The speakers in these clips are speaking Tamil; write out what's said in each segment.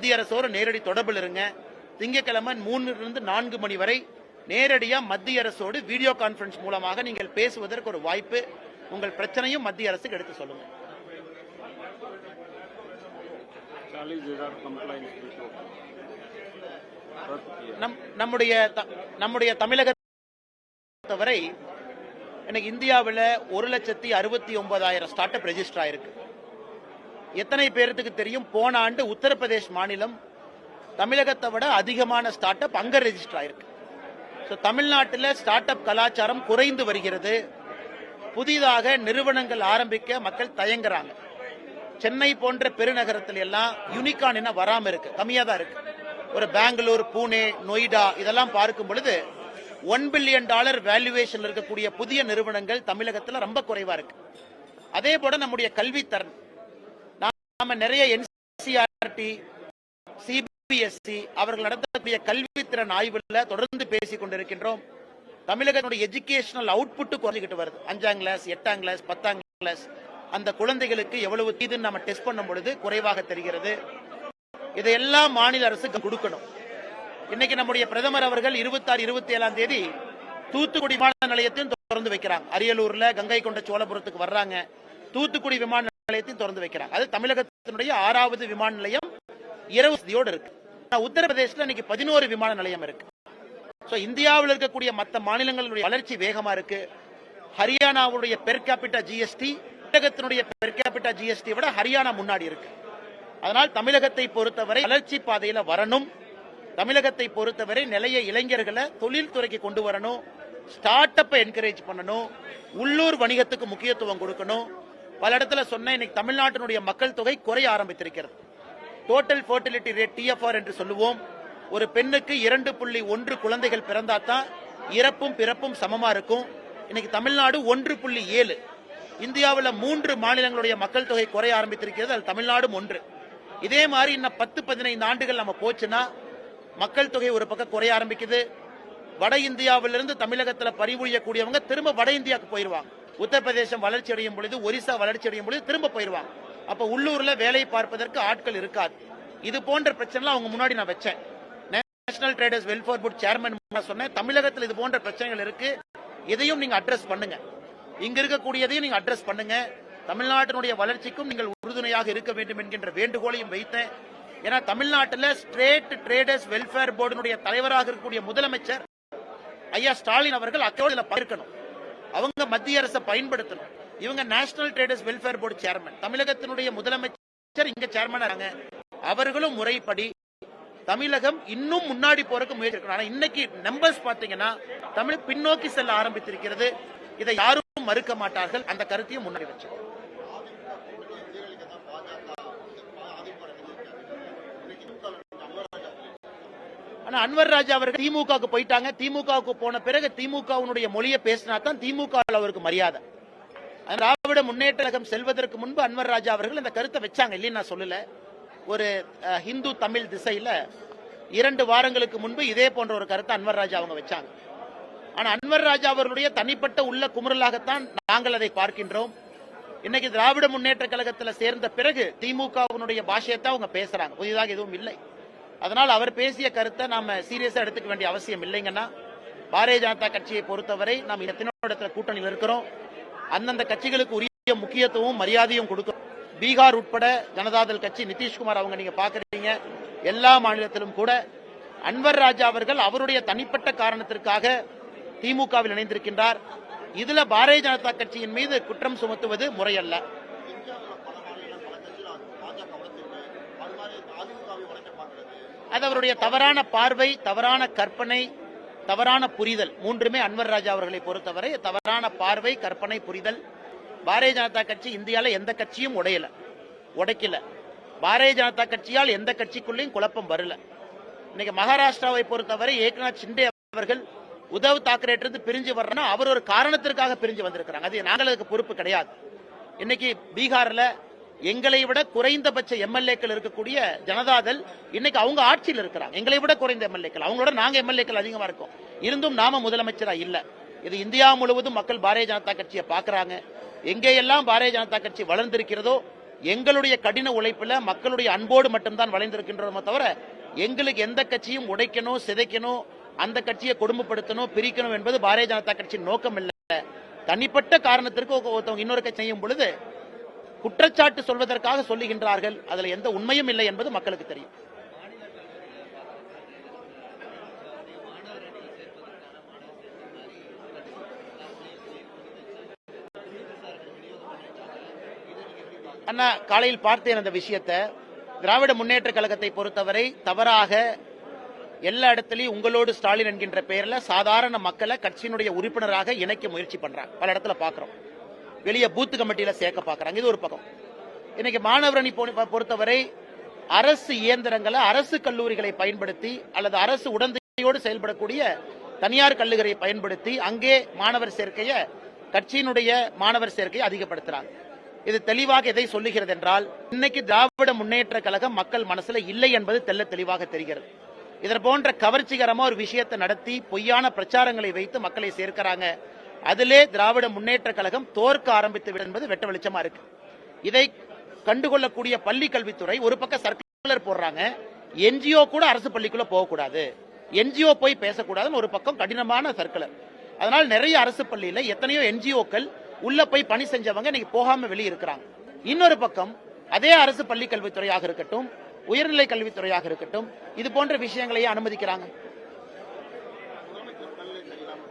மத்திய அரசோடு நேரடி தொடர்பில் இருங்க. திங்கட்கிழமை 3 to 4 மணி வரை நேரடியா மத்திய அரசோடு வீடியோ கான்பரன்ஸ் மூலமாக நீங்கள் பேசுவதற்கு ஒரு வாய்ப்பு. உங்கள் பிரச்சனையும் மத்திய அரசுக்கு எடுத்து சொல்லுங்க. நம்முடைய தமிழகத்தை வரை எனக்கு இந்தியாவில் 1,69,000 ஸ்டார்ட் அப் ரெஜிஸ்டர் ஆயிருக்கு. எத்தனை பேருக்கு தெரியும், போன ஆண்டு உத்தரப்பிரதேஷ் மாநிலம் தமிழகத்தை விட அதிகமான ஸ்டார்ட் அப் அங்க ரெஜிஸ்டர் ஆயிருக்கு. தமிழ்நாட்டில் ஸ்டார்ட் அப் கலாச்சாரம் குறைந்து வருகிறது. புதிதாக நிறுவனங்கள் ஆரம்பிக்க மக்கள் தயங்குறாங்க. சென்னை போன்ற பெருநகரத்தில் எல்லாம் யூனிகார்ன் என்ன வராம இருக்கு, கம்மியா தான் இருக்கு. ஒரு பெங்களூர், பூனே, நொய்டா இதெல்லாம் பார்க்கும் பொழுது $1 பில்லியன் வேல்யூவேஷன் இருக்கக்கூடிய புதிய நிறுவனங்கள் தமிழகத்தில் ரொம்ப குறைவா இருக்கு. அதே போல நம்முடைய கல்வித்தரம், நாம நிறைய NCERT, CBSE அவர்கள் நடத்தக்கூடிய கல்வித்திறன் ஆய்வுல தொடர்ந்து பேசிக் கொண்டிருக்கின்றோம். தமிழகத்தினுடைய எஜுகேஷனல் அவுட்புட் குறைஞ்சிக்கிட்டு வருது. 5ஆம் கிளாஸ், 8ஆம் கிளாஸ், 10ஆம் கிளாஸ் அந்த குழந்தைகளுக்கு எவ்வளவு தீதுன்னு நம்ம டெஸ்ட் பண்ணும் பொழுது குறைவாக தெரிகிறது. இதையெல்லாம் மாநில அரசு கொடுக்கணும். இன்னைக்கு நம்முடைய பிரதமர் அவர்கள் 26, 27ஆம் தேதி தூத்துக்குடி விமான நிலையத்தையும் திறந்து வைக்கிறாங்க. அரியலூர்ல கங்கை கொண்ட சோழபுரத்துக்கு வர்றாங்க, தூத்துக்குடி விமான நிலையத்தையும் திறந்து வைக்கிறாங்க. அது தமிழகத்தினுடைய 6வது விமான நிலையம் இரவு வசதியோடு இருக்கு. உத்தரப்பிரதேசத்தில் இன்னைக்கு 11 விமான நிலையம் இருக்கு. இந்தியாவில் இருக்கக்கூடிய மற்ற மாநிலங்களுடைய வளர்ச்சி வேகமா இருக்கு. ஹரியானாவுடைய பெர் கேபிட்டா ஜிஎஸ்டி தமிழகத்தினுடைய பெர் கேபிட்டா ஜிஎஸ்டி விட ஹரியானா முன்னாடி இருக்கு. அதனால் தமிழகத்தை பொறுத்தவரை வளர்ச்சி பாதையில வரணும். தமிழகத்தை பொறுத்தவரை நிலைய இளைஞர்களை தொழில்துறைக்கு கொண்டு வரணும். ஸ்டார்ட் அப்பை என்கரேஜ் பண்ணணும். உள்ளூர் வணிகத்துக்கு முக்கியத்துவம் கொடுக்கணும். பல இடத்துல சொன்ன இன்னைக்கு தமிழ்நாட்டினுடைய மக்கள் தொகை குறைய ஆரம்பித்திருக்கிறது. டோட்டல் ஃபர்டிலிட்டி ரேட் TFR என்று சொல்லுவோம். ஒரு பெண்ணுக்கு 2.1 குழந்தைகள் பிறந்தாதான் இறப்பும் பிறப்பும் சமமா இருக்கும். இன்னைக்கு தமிழ்நாடு 1.7. இந்தியாவில் 3 மாநிலங்களுடைய மக்கள் தொகை குறைய ஆரம்பித்திருக்கிறது. அது தமிழ்நாடும் ஒன்று. இதே மாதிரி இன்னும் 10-15 ஆண்டுகள் நம்ம போச்சுன்னா மக்கள் தொகை ஒரு பக்கம் குறைய ஆரம்பிக்குது. வட இந்தியாவிலிருந்து தமிழகத்தில் பணிபுரியக்கூடியவங்க திரும்ப வட இந்தியாவுக்கு போயிருவாங்க. உத்தரப்பிரதேசம் வளர்ச்சி அடையும் பொழுது, ஒரிசா வளர்ச்சி அடையும் பொழுது திரும்ப போயிருவாங்க. அப்ப உள்ளூர்ல வேலை பார்ப்பதற்கு ஆட்கள் இருக்காது. இது போன்ற பிரச்சனை அவங்க முன்னாடி நான் வச்சேன். National traders welfare board chairman சொன்னேன், தமிழகத்தில் இது போன்ற பிரச்சனைகள் இருக்கு, இதையும் நீங்க அட்ரஸ் பண்ணுங்க. இங்க இருக்கக்கூடியதையும் நீங்க அட்ரஸ் பண்ணுங்க. தமிழ்நாட்டினுடைய வளர்ச்சிக்கும் நீங்கள் உறுதுணையாக இருக்க வேண்டும் என்கின்ற வேண்டுகோளையும் வைத்தேன். ஏன்னா தமிழ்நாட்டில் ஸ்டேட் ட்ரேடர்ஸ் வெல்ஃபேர் போர்டினுடைய தலைவராக இருக்கக்கூடிய முதலமைச்சர் ஐயா ஸ்டாலின் அவர்கள் அக்கௌண்ட்ல பகிர்க்கணும். அவங்க மத்திய அரசை பயன்படுத்தணும். இவங்க national traders welfare board chairman, தமிழகத்தினுடைய முதலமைச்சர் இங்க சேர்மன். அவர்களும் முறைப்படி தமிழகம் இன்னும் முன்னாடி போறதுக்கு முயற்சி இருக்கணும். ஆனா இன்னைக்கு நம்பர்ஸ் பாத்தீங்கன்னா தமிழ் பின்னோக்கி செல்ல ஆரம்பித்திருக்கிறது. இதை யாரும் மறுக்க மாட்டார்கள். அந்த கருத்தையும் முன்னாடி வச்சு அன்வர் ராஜா அவர்கள் திமுகவுக்கு போயிட்டாங்க. திமுகவுக்கு போன பிறகு திமுகவுடைய மொழியை பேசினா தான் திமுக அவருக்கு மரியாதை. திராவிட முன்னேற்ற கழகம் செல்வதற்கு முன்பு அன்வர் ராஜா அவர்கள் இந்த கருத்தை வச்சாங்க, இல்லைன்னு நான் சொல்லல. ஒரு ஹிந்து தமிழ் திசையில 2 வாரங்களுக்கு முன்பு இதே போன்ற ஒரு கருத்தை அன்வர் ராஜா அவங்க வச்சாங்க. ஆனா அன்வர் ராஜா அவர்களுடைய தனிப்பட்ட உள்ள குமுறலாகத்தான் நாங்கள் அதை பார்க்கின்றோம். இன்னைக்கு திராவிட முன்னேற்ற கழகத்தில் சேர்ந்த பிறகு திமுகவினுடைய பாஷையத்தான் அவங்க பேசுறாங்க, புதிதாக எதுவும் இல்லை. அதனால் அவர் பேசிய கருத்தை நாம சீரியஸா எடுத்துக்க வேண்டிய அவசியம் இல்லைங்கன்னா, பாரதிய ஜனதா கட்சியை பொறுத்தவரை நாம் எத்தனை கூட்டணியில் இருக்கிறோம். அந்தந்த கட்சிகளுக்கு உரிய முக்கியத்துவம் மரியாதையும் கொடுக்கும். பீகார் உட்பட ஜனதாதள் கட்சி நிதிஷ்குமார் அவங்க நீங்க பாக்குறீங்க, எல்லா மாநிலத்திலும் கூட அன்வர் ராஜா அவர்கள் அவருடைய தனிப்பட்ட காரணத்திற்காக திமுகவில் இணைந்திருக்கின்றார். இதுல பாரதிய ஜனதா கட்சியின் மீது குற்றம் சுமத்துவது முறையல்ல. அது அவருடைய தவறான பார்வை, தவறான கற்பனை, தவறான புரிதல். மூன்றுமே அன்வர் ராஜா அவர்களை பொறுத்தவரை தவறான பார்வை, கற்பனை, புரிதல். பாரதிய ஜனதா கட்சி இந்தியாவில் எந்த கட்சியும் உடைக்கல. பாரதிய ஜனதா கட்சியால் எந்த கட்சிக்குள்ளேயும் குழப்பம் வரல. இன்னைக்கு மகாராஷ்டிராவை பொறுத்தவரை ஏக்நாத் ஷிண்டே அவர்கள் உத்தவ் தாக்கரே பிரிஞ்சு வர்றனா அவர் ஒரு காரணத்திற்காக பிரிஞ்சு வந்திருக்கிறாங்க. அது நாங்கள் அதுக்கு பொறுப்பு கிடையாது. இன்னைக்கு பீகார்ல எங்களை விட குறைந்தபட்ச எம்எல்ஏக்கள் இருக்கக்கூடிய ஜனதாதள் இன்னைக்கு அவங்க ஆட்சியில் இருக்கிறாங்க. எங்களை விட குறைந்த எம்எல்ஏக்கள், அவங்களோட நாங்க எம்எல்ஏக்கள் அதிகமா இருக்கோம். இருந்தும் நாம முதலமைச்சரா இல்ல. இது இந்தியா முழுவதும் மக்கள் பாரதிய ஜனதா கட்சியை பாக்குறாங்க. எங்கேயெல்லாம் பாரதிய ஜனதா கட்சி வளர்ந்திருக்கிறதோ எங்களுடைய கடின உழைப்புல மக்களுடைய அன்போடு மட்டும்தான் வளைந்திருக்கின்றோமே தவிர எங்களுக்கு எந்த கட்சியும் உடைக்கணும், சிதைக்கணும், அந்த கட்சியை கொடுமைப்படுத்தணும், பிரிக்கணும் என்பது பாரதிய ஜனதா கட்சியின் நோக்கம் இல்லை. தனிப்பட்ட காரணத்திற்கு ஒருத்தவங்க இன்னொரு கட்சி செய்யும் பொழுது குற்றச்சாட்டு சொல்வதற்காக சொல்லுகின்றார்கள். அதுல எந்த உண்மையும் இல்லை என்பது மக்களுக்கு தெரியும். அண்ணா, காலையில் பார்த்தேன் அந்த விஷயத்தை. திராவிட முன்னேற்ற கழகத்தை பொறுத்தவரை தவறாக எல்லா இடத்துலயும் உங்களோடு ஸ்டாலின் என்கின்ற பெயர்ல சாதாரண மக்களை கட்சியினுடைய உறுப்பினராக இணைக்க முயற்சி பண்றாங்க. பல இடத்துல பாக்குறோம். வெளியே பூத்து கமிட்டியில சேர்க்க பாக்குறாங்க. இது ஒரு பக்கம். இன்னைக்கு மாணவரணி பொறுத்தவரை அரசு இயந்திரங்களை, அரசு கல்லூரிகளை பயன்படுத்தி அல்லது அரசு உடந்தையோடு செயல்படக்கூடிய தனியார் கல்லூரிகளை பயன்படுத்தி அங்கே மாணவர் சேர்க்கையை, கட்சியினுடைய மாணவர் சேர்க்கையை அதிகப்படுத்துறாங்க. இது தெளிவாக எதை சொல்லுகிறது என்றால், இன்னைக்கு திராவிட முன்னேற்ற கழகம் மக்கள் மனசுல இல்லை என்பது தெல்ல தெளிவாக தெரிகிறது. இதன் போன்ற கவர்ச்சிகரமா ஒரு விஷயத்தை நடத்தி பொய்யான பிரச்சாரங்களை வைத்து மக்களை சேர்க்கிறாங்க. அதிலே திராவிட முன்னேற்ற கழகம் தோற்க ஆரம்பித்து விடும் என்பது வெட்ட வெளிச்சமா இருக்கு. இதை கண்டுகொள்ளக்கூடிய பள்ளி கல்வித்துறை ஒரு பக்கம் சர்க்குலர் போடுறாங்க, என்ஜிஓ கூட அரசு பள்ளிக்குள்ள போகக்கூடாது, என்ஜிஓ போய் பேசக்கூடாதுன்னு ஒரு பக்கம் கடினமான சர்க்குலர். அதனால் நிறைய அரசு பள்ளியில எத்தனையோ என்ஜிஓக்கள் உள்ள போய் பணி செஞ்சவங்க இன்னைக்கு போகாம வெளியே இருக்கிறாங்க. இன்னொரு பக்கம் அதே அரசு பள்ளி கல்வித்துறையாக இருக்கட்டும், உயர்நிலை கல்வித்துறையாக இருக்கட்டும், இது போன்ற விஷயங்களையே அனுமதிக்கிறாங்க.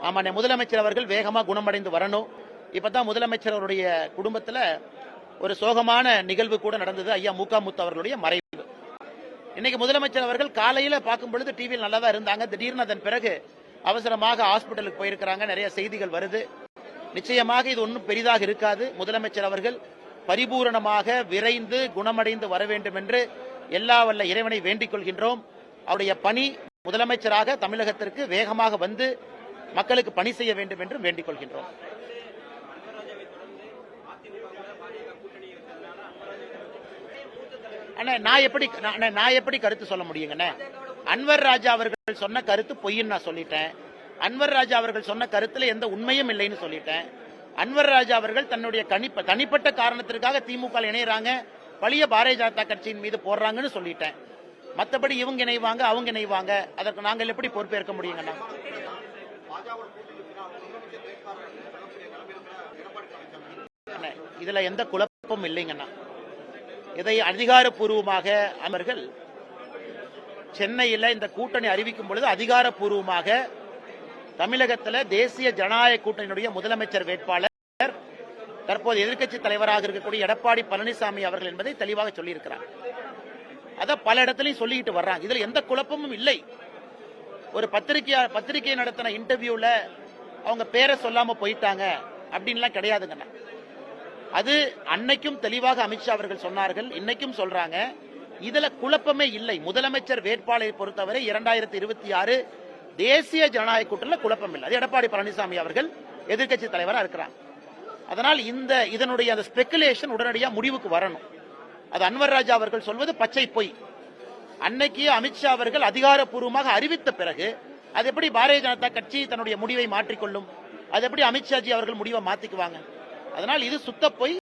ஆமா, முதலமைச்சர் அவர்கள் வேகமா குணமடைந்து வரணும். இப்பதான் முதலமைச்சர் அவருடைய குடும்பத்துல ஒரு சோகமான நிகழ்வு கூட நடந்தது. ஐயா முத்து அவர்களுடைய மறைவு. இன்னைக்கு முதலமைச்சர் அவர்கள் காலையில பார்க்கும் பொழுது டிவியில் நல்லா தான் இருந்தாங்க. திடீர்னு அதன் பிறகு அவசரமாக ஹாஸ்பிட்டலுக்கு போயிருக்கிறாங்க. நிறைய செய்திகள் வருது. நிச்சயமாக இது ஒன்றும் பெரிதாக இருக்காது. முதலமைச்சர் அவர்கள் பரிபூரணமாக விரைந்து குணமடைந்து வர வேண்டும் என்று எல்லா வல்ல இறைவனை வேண்டிக் கொள்கின்றோம். அவருடைய பணி முதலமைச்சராக தமிழகத்திற்கு வேகமாக வந்து மக்களுக்கு பணி செய்ய வேண்டும் என்று வேண்டிக் கொள்கின்றோம். நான் எப்படி கருத்து சொல்ல முடியுங்க? அன்வர் ராஜா அவர்கள் சொன்ன கருத்து பொய்ன்னு நான் சொல்லிட்டேன். அன்வர் ராஜா அவர்கள் சொன்ன கருத்துல எந்த உண்மையும் இல்லைன்னு சொல்லிட்டேன். அன்வர் ராஜா அவர்கள் தன்னுடைய தனிப்பட்ட காரணத்திற்காக திமுக இணையறாங்க, பழைய பாரதிய ஜனதா கட்சியின் மீது போடுறாங்கன்னு சொல்லிட்டேன். மற்றபடி இவங்க இணைவாங்க, அவங்க இணைவாங்க, அதற்கு நாங்கள் எப்படி பொறுப்பேற்க முடியுங்கண்ணா? இதுல எந்த குழப்பமும் இல்லைங்கண்ணா. இதை அதிகாரப்பூர்வமாக அவர்கள் சென்னையில் இந்த கூட்டணி அறிவிக்கும் பொழுது அதிகாரப்பூர்வமாக தமிழகத்தில் தேசிய ஜனநாயக கூட்டணியுடைய முதலமைச்சர் வேட்பாளர் தற்போது எதிர்க்கட்சி தலைவராக இருக்கக்கூடிய எடப்பாடி பழனிசாமி அவர்கள் என்பதை தெளிவாக சொல்லியிருக்கிறார். அத பல இடத்திலையும் சொல்லிட்டு வர்றாங்க. இதுல எந்த குழப்பமும் இல்லை. ஒரு பத்திரிகை நடத்தின இன்டர்வியூல அவங்க பேரை சொல்லாம போயிட்டாங்க அப்படின்லாம் கிடையாதுங்க. அது அன்னைக்கும் தெளிவாக அமித்ஷா அவர்கள் சொன்னார்கள், இன்னைக்கும் சொல்றாங்க. இதுல குழப்பமே இல்லை. முதலமைச்சர் வேட்பாளரை பொறுத்தவரை 2026 தேசிய ஜனநாயக கூட்டணியில் குழப்பம் இல்லை. அது எடப்பாடி பழனிசாமி அவர்கள் எதிர்க்கட்சி தலைவராக இருக்கிறாங்க. அதனால் இதனுடைய அந்த ஸ்பெகுலேஷன் உடனடியாக முடிவுக்கு வரணும். அது அன்வர் ராஜா அவர்கள் சொல்வது பச்சை பொய். அன்னைக்கு அமித்ஷா அவர்கள் அதிகாரப்பூர்வமாக அறிவித்த பிறகு அது எப்படி பாரதிய ஜனதா கட்சி தன்னுடைய முடிவை மாற்றிக்கொள்ளும்? அது எப்படி அமித்ஷாஜி அவர்கள் முடிவை மாத்திக்குவாங்க? அதனால் இது சுத்த பொய்.